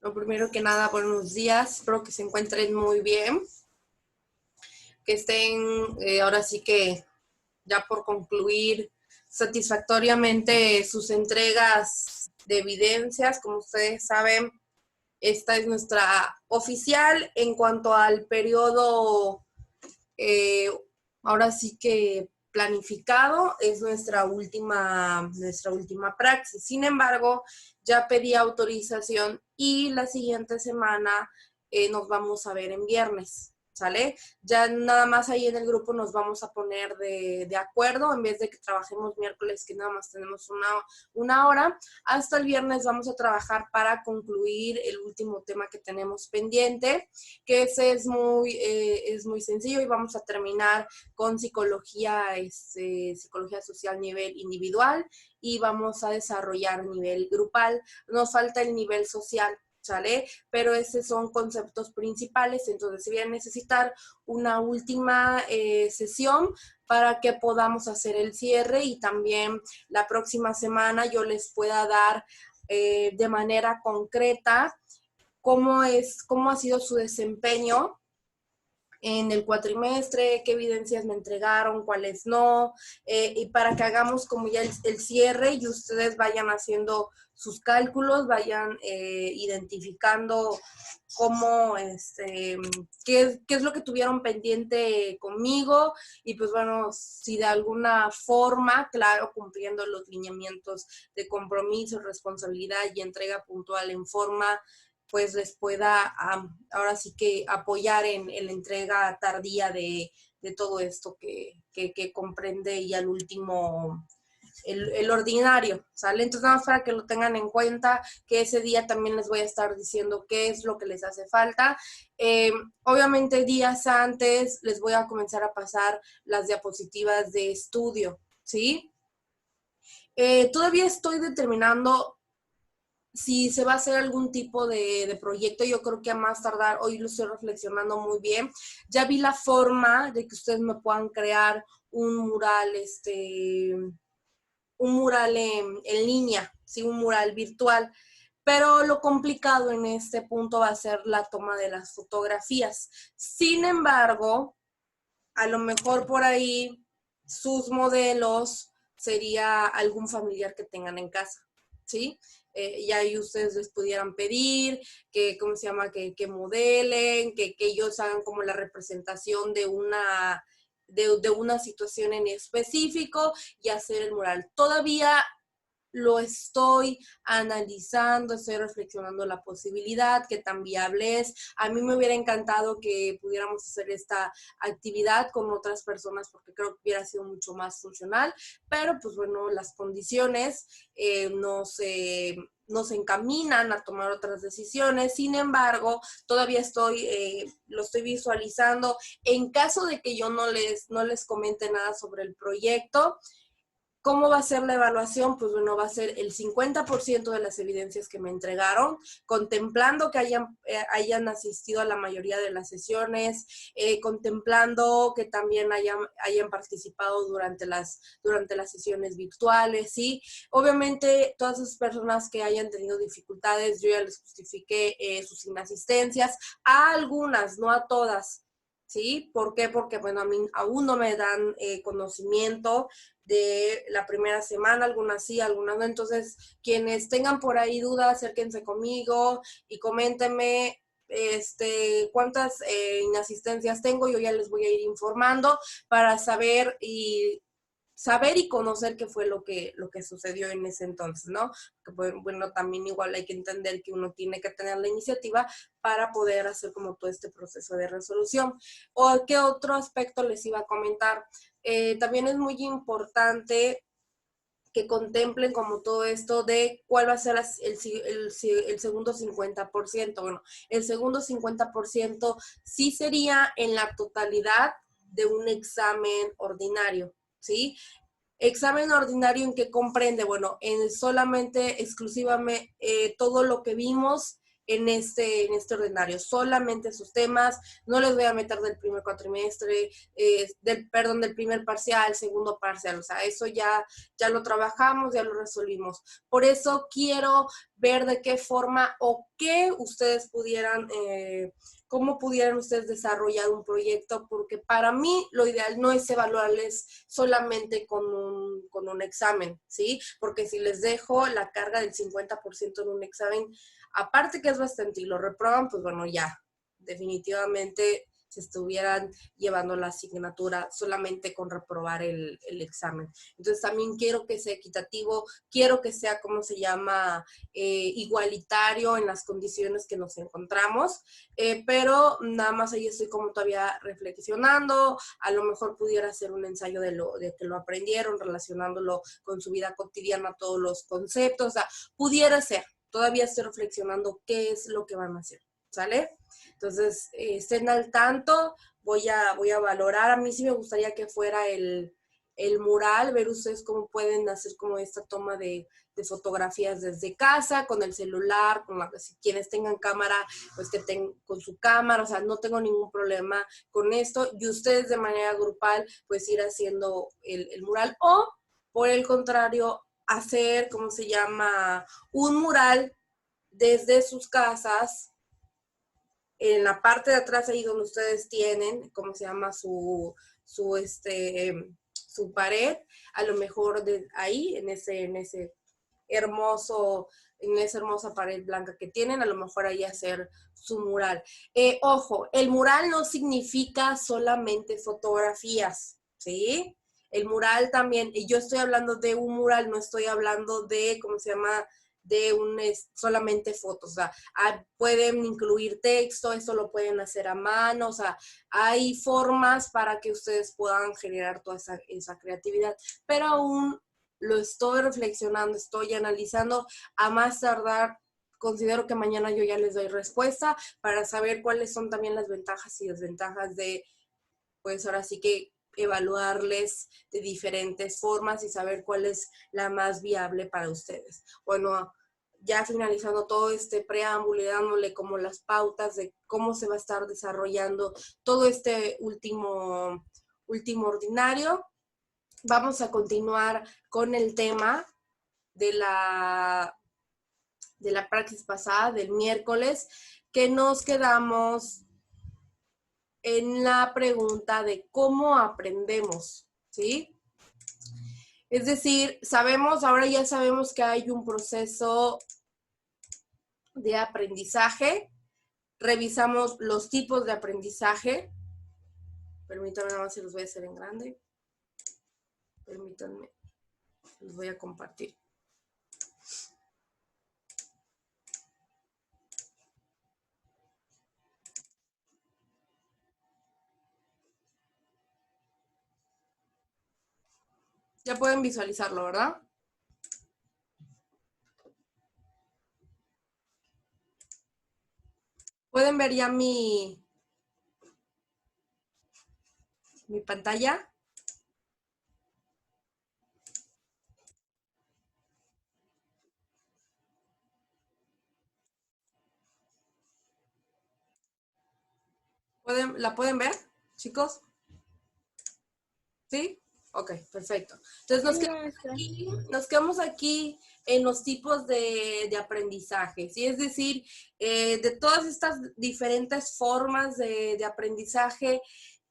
Lo primero que nada, buenos días. Espero que se encuentren muy bien, que estén ahora sí que ya por concluir satisfactoriamente sus entregas de evidencias. Como ustedes saben, esta es nuestra oficial en cuanto al periodo, eh, ahora sí que planificado, es nuestra última praxis. Sin embargo, ya pedí autorización y la siguiente semana nos vamos a ver en viernes, ¿sale? Ya nada más ahí en el grupo nos vamos a poner de acuerdo, en vez de que trabajemos miércoles, que nada más tenemos una hora, hasta el viernes vamos a trabajar para concluir el último tema que tenemos pendiente, que ese es muy sencillo, y vamos a terminar con psicología social nivel individual, y vamos a desarrollar nivel grupal. Nos falta el nivel social, ¿sale? Pero esos son conceptos principales, entonces voy a necesitar una última sesión para que podamos hacer el cierre, y también la próxima semana yo les pueda dar de manera concreta cómo ha sido su desempeño en el cuatrimestre, qué evidencias me entregaron, cuáles no, y para que hagamos como ya el cierre y ustedes vayan haciendo sus cálculos, vayan identificando cómo, qué es lo que tuvieron pendiente conmigo, y pues bueno, si de alguna forma, claro, cumpliendo los lineamientos de compromiso, responsabilidad y entrega puntual en forma, pues les pueda ahora sí que apoyar en la entrega tardía de todo esto que comprende ya el último, el ordinario, ¿sale? Entonces nada más para que lo tengan en cuenta, que ese día también les voy a estar diciendo qué es lo que les hace falta. Obviamente días antes les voy a comenzar a pasar las diapositivas de estudio, ¿sí? Todavía estoy determinando si se va a hacer algún tipo de proyecto. Yo creo que a más tardar, hoy lo estoy reflexionando muy bien. Ya vi la forma de que ustedes me puedan crear un mural, en línea, ¿sí? Un mural virtual. Pero lo complicado en este punto va a ser la toma de las fotografías. Sin embargo, a lo mejor por ahí sus modelos sería algún familiar que tengan en casa, ¿sí? Y ahí ustedes les pudieran pedir que, ¿cómo se llama? Que modelen, que ellos hagan como la representación de una situación en específico y hacer el mural. Todavía lo estoy analizando, estoy reflexionando la posibilidad, qué tan viable es. A mí me hubiera encantado que pudiéramos hacer esta actividad con otras personas, porque creo que hubiera sido mucho más funcional, pero pues bueno, las condiciones nos encaminan a tomar otras decisiones. Sin embargo, todavía lo estoy visualizando. En caso de que yo no les comente nada sobre el proyecto, ¿cómo va a ser la evaluación? Pues bueno, va a ser el 50% de las evidencias que me entregaron, contemplando que hayan asistido a la mayoría de las sesiones, contemplando que también hayan participado durante las sesiones virtuales, ¿sí? Obviamente, todas esas personas que hayan tenido dificultades, yo ya les justifiqué sus inasistencias, a algunas, no a todas, ¿sí? ¿Por qué? Porque, bueno, a mí aún no me dan conocimiento de la primera semana, algunas sí, algunas no. Entonces, quienes tengan por ahí dudas, acérquense conmigo y coméntenme cuántas inasistencias tengo. Yo ya les voy a ir informando para saber y conocer qué fue lo que sucedió en ese entonces, ¿no? Porque, bueno, también igual hay que entender que uno tiene que tener la iniciativa para poder hacer como todo este proceso de resolución. ¿O qué otro aspecto les iba a comentar? También es muy importante que contemplen como todo esto de cuál va a ser el segundo 50%. Bueno, el segundo 50% sí sería en la totalidad de un examen ordinario, ¿sí? Examen ordinario en que comprende, bueno, en solamente, exclusivamente, todo lo que vimos en este ordinario, solamente sus temas. No les voy a meter del primer cuatrimestre, del primer parcial, segundo parcial, o sea, eso ya lo trabajamos, ya lo resolvimos. Por eso quiero ver de qué forma o qué ustedes pudieran, cómo pudieran ustedes desarrollar un proyecto, porque para mí lo ideal no es evaluarles solamente con un examen, ¿sí? Porque si les dejo la carga del 50% en un examen, aparte que es bastante y lo reprueban, pues bueno, ya, definitivamente se estuvieran llevando la asignatura solamente con reprobar el examen. Entonces también quiero que sea equitativo, quiero que sea, ¿cómo se llama?, igualitario en las condiciones que nos encontramos, pero nada más ahí estoy como todavía reflexionando, a lo mejor pudiera hacer un ensayo de que lo aprendieron, relacionándolo con su vida cotidiana, todos los conceptos, o sea, pudiera ser, todavía estoy reflexionando qué es lo que van a hacer, ¿sale? Entonces, estén al tanto, voy a valorar. A mí sí me gustaría que fuera el mural, ver ustedes cómo pueden hacer como esta toma de fotografías desde casa, con el celular, si quienes tengan cámara, pues que tengan con su cámara, o sea, no tengo ningún problema con esto. Y ustedes de manera grupal, pues ir haciendo el mural. O, por el contrario, hacer, ¿cómo se llama?, un mural desde sus casas, en la parte de atrás, ahí donde ustedes tienen, ¿cómo se llama?, su pared, a lo mejor de ahí, en esa hermosa pared blanca que tienen, a lo mejor ahí hacer su mural. Ojo, el mural no significa solamente fotografías, ¿sí? El mural también, y yo estoy hablando de un mural, no estoy hablando de, ¿cómo se llama?, de solamente fotos, o sea, pueden incluir texto, esto lo pueden hacer a mano, o sea, hay formas para que ustedes puedan generar toda esa creatividad, pero aún lo estoy reflexionando, estoy analizando, a más tardar, considero que mañana yo ya les doy respuesta para saber cuáles son también las ventajas y desventajas de, pues ahora sí que evaluarles de diferentes formas y saber cuál es la más viable para ustedes. Bueno, ya finalizando todo este preámbulo y dándole como las pautas de cómo se va a estar desarrollando todo este último ordinario, vamos a continuar con el tema de la praxis pasada, del miércoles, que nos quedamos en la pregunta de cómo aprendemos, ¿sí? Es decir, ahora ya sabemos que hay un proceso de aprendizaje, revisamos los tipos de aprendizaje, permítanme, nada más se los voy a hacer en grande, permítanme, los voy a compartir. Ya pueden visualizarlo, ¿verdad? ¿Pueden ver ya mi pantalla? ¿La pueden ver, chicos? ¿Sí? Ok, perfecto. Entonces nos quedamos aquí en los tipos de aprendizaje, ¿sí? Es decir, de todas estas diferentes formas de aprendizaje,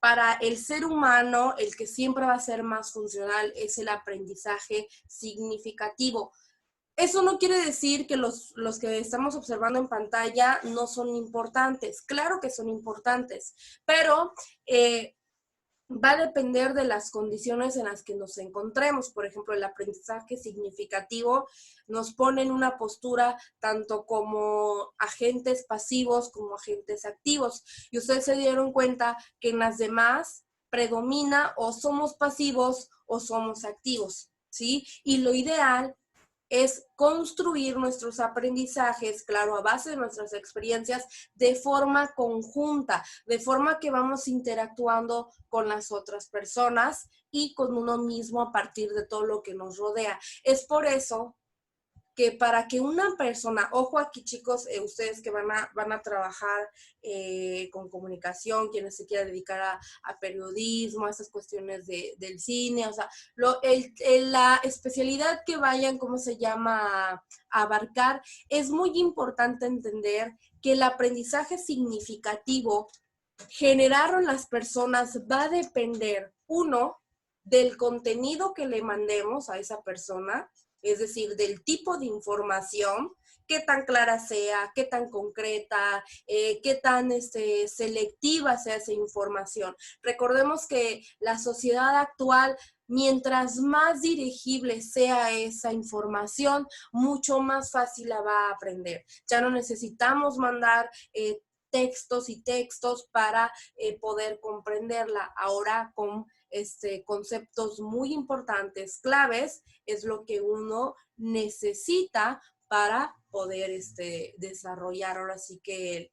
para el ser humano, el que siempre va a ser más funcional es el aprendizaje significativo. Eso no quiere decir que los que estamos observando en pantalla no son importantes. Claro que son importantes, pero va a depender de las condiciones en las que nos encontremos. Por ejemplo, el aprendizaje significativo nos pone en una postura tanto como agentes pasivos como agentes activos. Y ustedes se dieron cuenta que en las demás predomina o somos pasivos o somos activos, ¿sí? Y lo ideal es construir nuestros aprendizajes, claro, a base de nuestras experiencias, de forma conjunta, de forma que vamos interactuando con las otras personas y con uno mismo a partir de todo lo que nos rodea. Es por eso que para que una persona, ojo aquí chicos, ustedes que van a trabajar con comunicación, quienes se quieran dedicar a periodismo, a esas cuestiones del cine, o sea, la especialidad que vayan, ¿cómo se llama?, a abarcar, es muy importante entender que el aprendizaje significativo generaron las personas va a depender, uno, del contenido que le mandemos a esa persona, es decir, del tipo de información, qué tan clara sea, qué tan concreta, qué tan selectiva sea esa información. Recordemos que la sociedad actual, mientras más dirigible sea esa información, mucho más fácil la va a aprender. Ya no necesitamos mandar textos y textos para poder comprenderla. Ahora con conceptos muy importantes, claves, es lo que uno necesita para poder desarrollar ahora sí que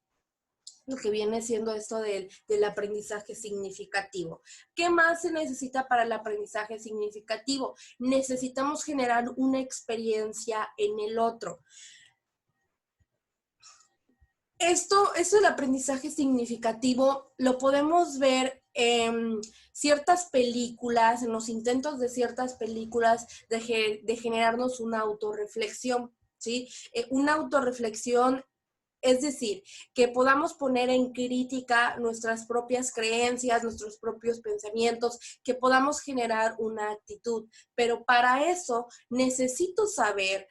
lo que viene siendo esto del aprendizaje significativo. ¿Qué más se necesita para el aprendizaje significativo? Necesitamos generar una experiencia en el otro. Esto del aprendizaje significativo lo podemos ver en ciertas películas, en los intentos de ciertas películas de generarnos una autorreflexión, ¿sí? Una autorreflexión, es decir, que podamos poner en crítica nuestras propias creencias, nuestros propios pensamientos, que podamos generar una actitud. Pero para eso necesito saber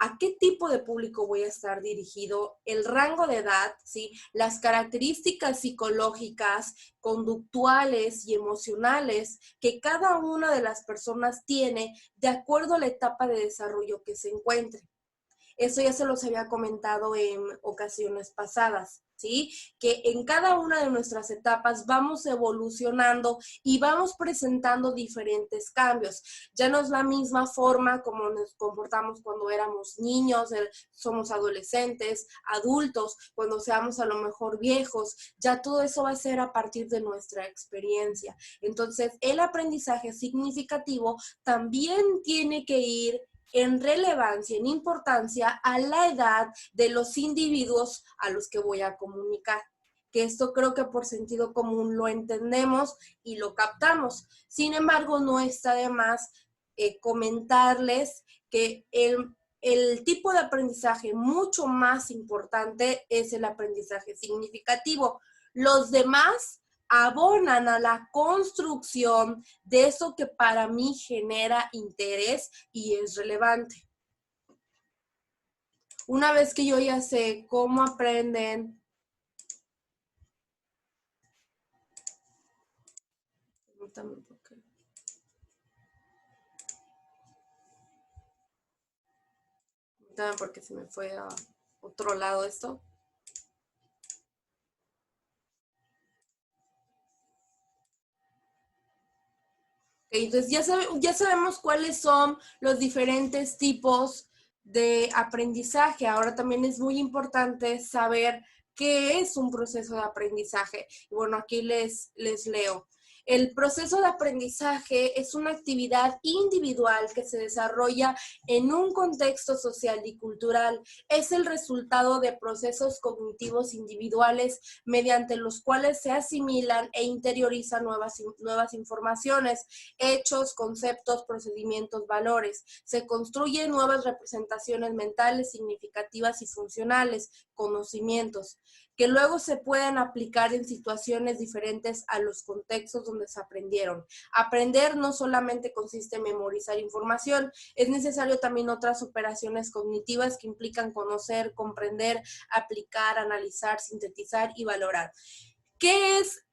a qué tipo de público voy a estar dirigido, el rango de edad, ¿sí? Las características psicológicas, conductuales y emocionales que cada una de las personas tiene de acuerdo a la etapa de desarrollo que se encuentre. Eso ya se los había comentado en ocasiones pasadas, ¿sí? Que en cada una de nuestras etapas vamos evolucionando y vamos presentando diferentes cambios. Ya no es la misma forma como nos comportamos cuando éramos niños, somos adolescentes, adultos, cuando seamos a lo mejor viejos. Ya todo eso va a ser a partir de nuestra experiencia. Entonces, el aprendizaje significativo también tiene que ir en relevancia, en importancia a la edad de los individuos a los que voy a comunicar. Que esto creo que por sentido común lo entendemos y lo captamos. Sin embargo, no está de más comentarles que el tipo de aprendizaje mucho más importante es el aprendizaje significativo. Los demás abonan a la construcción de eso que para mí genera interés y es relevante. Una vez que yo ya sé cómo aprenden, porque se me fue a otro lado esto. Entonces ya sabemos cuáles son los diferentes tipos de aprendizaje. Ahora también es muy importante saber qué es un proceso de aprendizaje. Y bueno, aquí les leo. El proceso de aprendizaje es una actividad individual que se desarrolla en un contexto social y cultural. Es el resultado de procesos cognitivos individuales mediante los cuales se asimilan e interiorizan nuevas informaciones, hechos, conceptos, procedimientos, valores. Se construyen nuevas representaciones mentales significativas y funcionales, conocimientos, que luego se pueden aplicar en situaciones diferentes a los contextos donde se aprendieron. Aprender no solamente consiste en memorizar información, es necesario también otras operaciones cognitivas que implican conocer, comprender, aplicar, analizar, sintetizar y valorar. ¿Qué es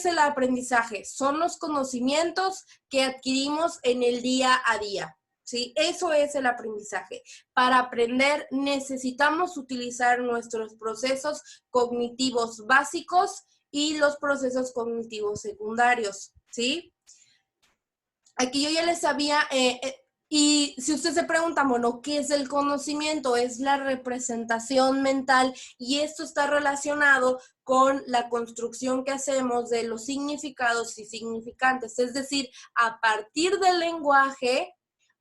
el aprendizaje? Son los conocimientos que adquirimos en el día a día. ¿Sí? Eso es el aprendizaje. Para aprender necesitamos utilizar nuestros procesos cognitivos básicos y los procesos cognitivos secundarios. ¿Sí? Aquí yo ya les había... y si usted se pregunta, bueno, ¿qué es el conocimiento? Es la representación mental y esto está relacionado con la construcción que hacemos de los significados y significantes. Es decir, a partir del lenguaje,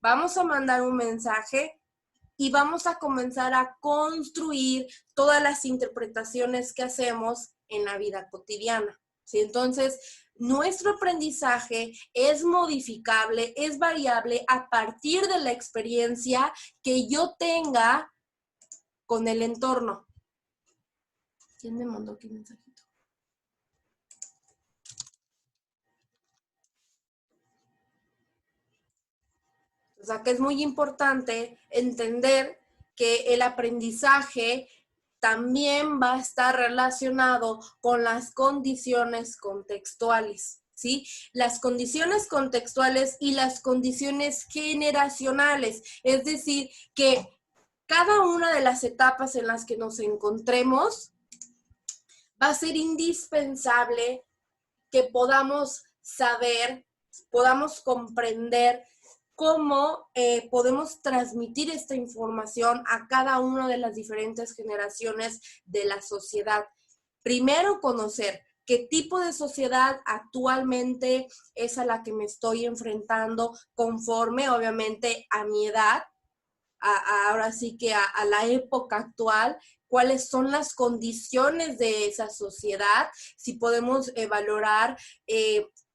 vamos a mandar un mensaje y vamos a comenzar a construir todas las interpretaciones que hacemos en la vida cotidiana, ¿sí? Entonces, nuestro aprendizaje es modificable, es variable a partir de la experiencia que yo tenga con el entorno. ¿Quién me mandó aquí mensajito? O sea que es muy importante entender que el aprendizaje también va a estar relacionado con las condiciones contextuales, ¿sí? Las condiciones contextuales y las condiciones generacionales, es decir, que cada una de las etapas en las que nos encontremos va a ser indispensable que podamos saber, podamos comprender cómo podemos transmitir esta información a cada una de las diferentes generaciones de la sociedad. Primero, conocer qué tipo de sociedad actualmente es a la que me estoy enfrentando conforme, obviamente, a mi edad, ahora sí que a la época actual, cuáles son las condiciones de esa sociedad, si podemos valorar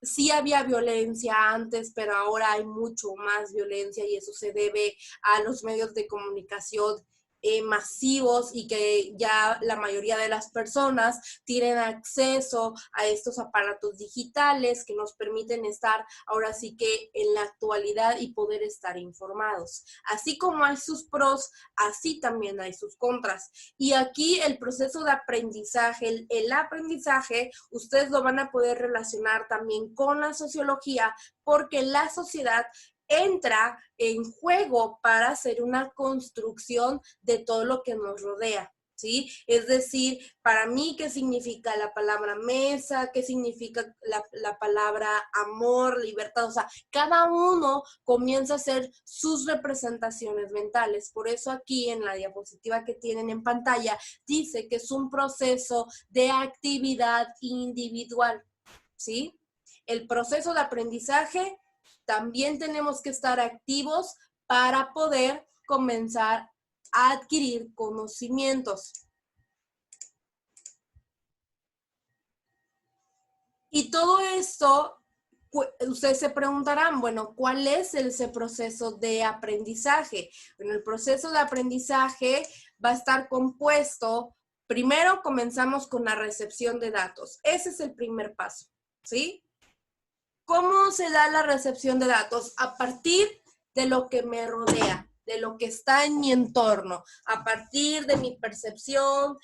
sí había violencia antes, pero ahora hay mucho más violencia y eso se debe a los medios de comunicación masivos y que ya la mayoría de las personas tienen acceso a estos aparatos digitales que nos permiten estar ahora sí que en la actualidad y poder estar informados. Así como hay sus pros, así también hay sus contras. Y aquí el proceso de aprendizaje, el aprendizaje, ustedes lo van a poder relacionar también con la sociología, porque la sociedad entra en juego para hacer una construcción de todo lo que nos rodea, ¿sí? Es decir, para mí, ¿qué significa la palabra mesa? ¿Qué significa la palabra amor, libertad? O sea, cada uno comienza a hacer sus representaciones mentales. Por eso aquí en la diapositiva que tienen en pantalla dice que es un proceso de actividad individual, ¿sí? El proceso de aprendizaje también tenemos que estar activos para poder comenzar a adquirir conocimientos. Y todo esto, ustedes se preguntarán, bueno, ¿cuál es ese proceso de aprendizaje? Bueno, el proceso de aprendizaje va a estar compuesto, primero comenzamos con la recepción de datos. Ese es el primer paso, ¿sí? ¿Cómo se da la recepción de datos? A partir de lo que me rodea, de lo que está en mi entorno, a partir de mi percepción,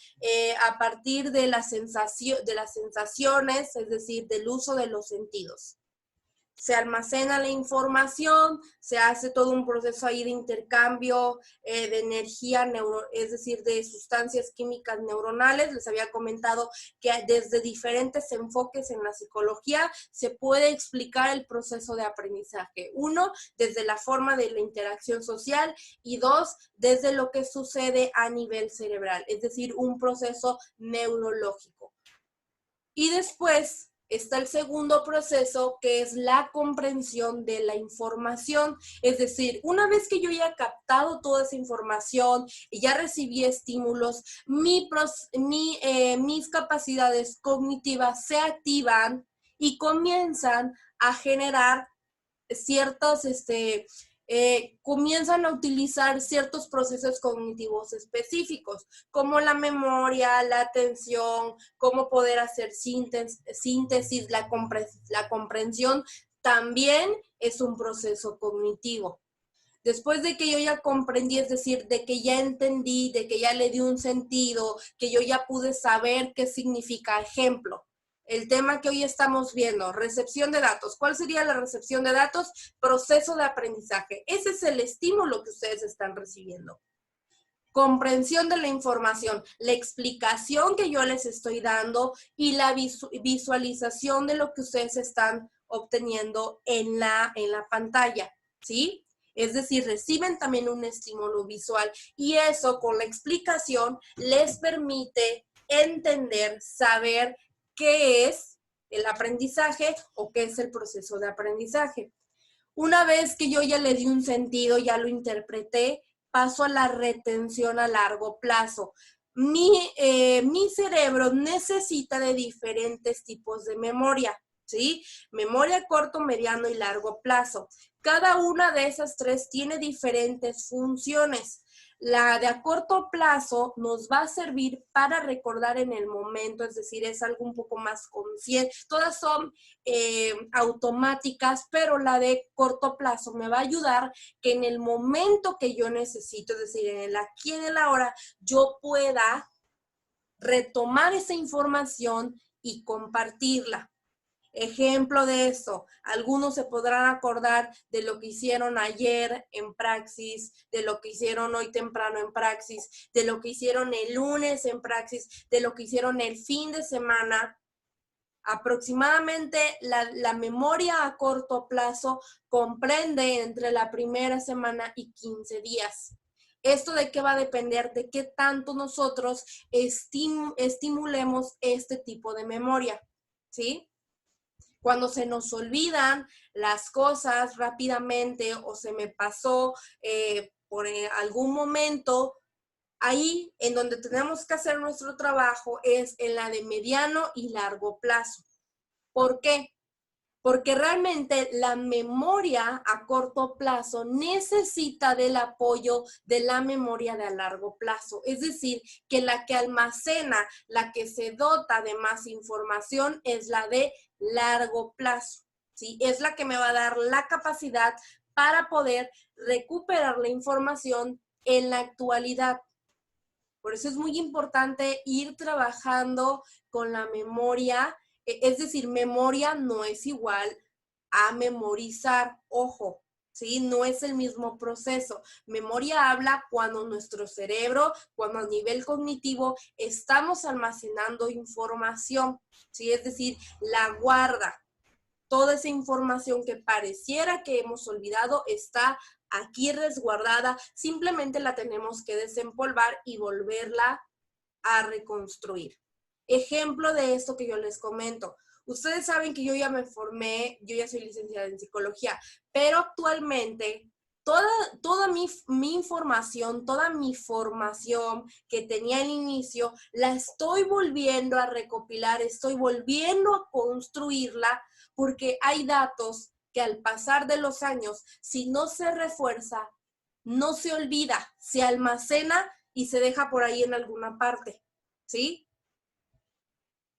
a partir de las sensaciones, es decir, del uso de los sentidos. Se almacena la información, se hace todo un proceso ahí de intercambio de energía, es decir, de sustancias químicas neuronales. Les había comentado que desde diferentes enfoques en la psicología se puede explicar el proceso de aprendizaje. Uno, desde la forma de la interacción social y dos, desde lo que sucede a nivel cerebral, es decir, un proceso neurológico. Y después está el segundo proceso, que es la comprensión de la información. Es decir, una vez que yo ya he captado toda esa información y ya recibí estímulos, mis capacidades cognitivas se activan y comienzan a generar ciertos, comienzan a utilizar ciertos procesos cognitivos específicos, como la memoria, la atención, cómo poder hacer síntesis, la comprensión, también es un proceso cognitivo. Después de que yo ya comprendí, es decir, de que ya entendí, de que ya le di un sentido, que yo ya pude saber qué significa, ejemplo, el tema que hoy estamos viendo, recepción de datos. ¿Cuál sería la recepción de datos? Proceso de aprendizaje. Ese es el estímulo que ustedes están recibiendo. Comprensión de la información, la explicación que yo les estoy dando y la visualización de lo que ustedes están obteniendo en la pantalla, ¿sí? Es decir, reciben también un estímulo visual y eso con la explicación les permite entender, saber qué es el aprendizaje o qué es el proceso de aprendizaje. Una vez que yo ya le di un sentido, ya lo interpreté, paso a la retención a largo plazo. Mi cerebro necesita de diferentes tipos de memoria, ¿sí? Memoria a corto, mediano y largo plazo. Cada una de esas tres tiene diferentes funciones. La de a corto plazo nos va a servir para recordar en el momento, es decir, es algo un poco más consciente. Todas son automáticas, pero la de corto plazo me va a ayudar que en el momento que yo necesito, es decir, en el aquí y en el ahora, yo pueda retomar esa información y compartirla. Ejemplo de eso, algunos se podrán acordar de lo que hicieron ayer en praxis, de lo que hicieron hoy temprano en praxis, de lo que hicieron el lunes en praxis, de lo que hicieron el fin de semana. Aproximadamente la memoria a corto plazo comprende entre la primera semana y 15 días. ¿Esto de qué va a depender? De qué tanto nosotros estimulemos este tipo de memoria, ¿sí? Cuando se nos olvidan las cosas rápidamente o se me pasó por algún momento, ahí en donde tenemos que hacer nuestro trabajo es en la de mediano y largo plazo. ¿Por qué? Porque realmente la memoria a corto plazo necesita del apoyo de la memoria de a largo plazo. Es decir, que la que almacena, la que se dota de más información es la de largo plazo, ¿sí? Es la que me va a dar la capacidad para poder recuperar la información en la actualidad. Por eso es muy importante ir trabajando con la memoria. Es decir, memoria no es igual a memorizar, ojo, ¿sí? No es el mismo proceso. Memoria habla cuando nuestro cerebro, cuando a nivel cognitivo estamos almacenando información, ¿sí? Es decir, la guarda. Toda esa información que pareciera que hemos olvidado está aquí resguardada, simplemente la tenemos que desempolvar y volverla a reconstruir. Ejemplo de esto que yo les comento. Ustedes saben que yo ya me formé, yo ya soy licenciada en psicología, pero actualmente toda mi información, toda mi formación que tenía al inicio, la estoy volviendo a recopilar, estoy volviendo a construirla, porque hay datos que al pasar de los años, si no se refuerza, no se olvida, se almacena y se deja por ahí en alguna parte, ¿sí?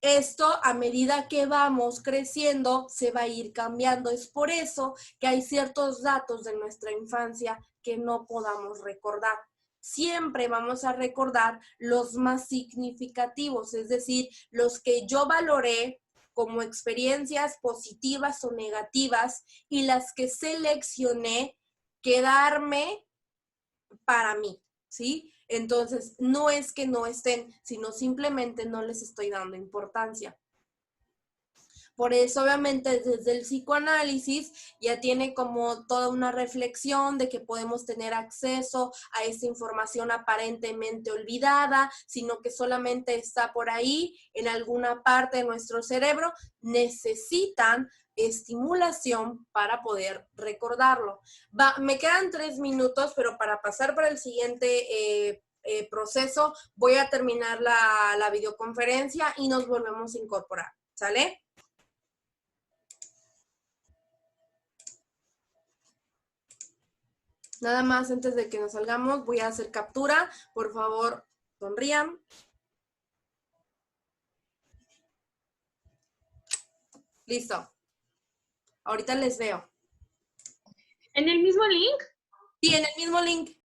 Esto a medida que vamos creciendo se va a ir cambiando. Es por eso que hay ciertos datos de nuestra infancia que no podamos recordar. Siempre vamos a recordar los más significativos, es decir, los que yo valoré como experiencias positivas o negativas y las que seleccioné quedarme para mí, ¿sí? Entonces, no es que no estén, sino simplemente no les estoy dando importancia. Por eso, obviamente, desde el psicoanálisis ya tiene como toda una reflexión de que podemos tener acceso a esa información aparentemente olvidada, sino que solamente está por ahí en alguna parte de nuestro cerebro. Necesitan estimulación para poder recordarlo. Me quedan 3 minutos, pero para pasar para el siguiente proceso, voy a terminar la videoconferencia y nos volvemos a incorporar. ¿Sale? Nada más antes de que nos salgamos, voy a hacer captura. Por favor, sonrían. Listo. Ahorita les veo. ¿En el mismo link? Sí, en el mismo link.